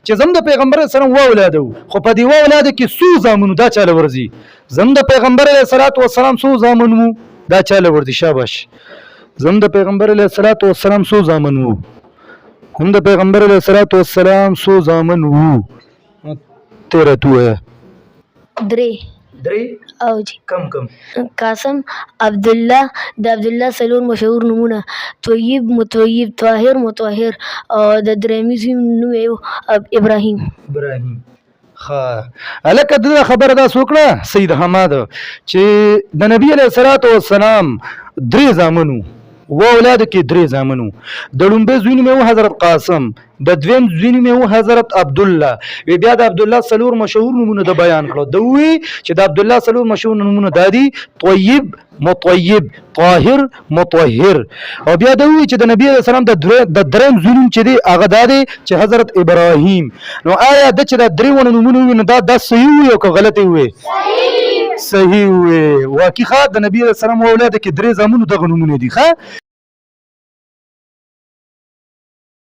چې زم د پیغمبر علیه السلام و اولاده خو په دې و اولاده کې څو زامنو دا چاله ورځي زم د پیغمبر علیه السلام څو زامنو دا چاله ورځي شاباش زم د پیغمبر علیه السلام څو زامنو هم د پیغمبر علیه السلام څو زامنو تیره توه درې او جی کم قاسم عبدالله د عبدالله څلور مشهور نومونه طیب مطیب طاهر مطهر او د درېمي زوی نوم یې ابراهیم ها الکه دا خبره دا وکړه سید حماد چې د نبی علیه السلام درې زامنو و اولاد کې درې زامنو د لومبه زوی نوم حضرت قاسم د دویم زوی نوم حضرت عبدالله بیا د عبدالله څلور مشهور نومونه د بیان کړو د وی چې د عبدالله څلور مشهور نومونه دادي طیب مطیب طاهر مطهر او بیا د وی چې د نبی علیه السلام د دریم زوی نوم چې دی هغه دادي چې حضرت ابراهیم نو آیا د چې د درې ونه نومونه دا صحیح وي او که غلط وي صحیح وي واقعي د نبی علیه السلام اولاد کې درې زامنو دغه نومونه دي ښه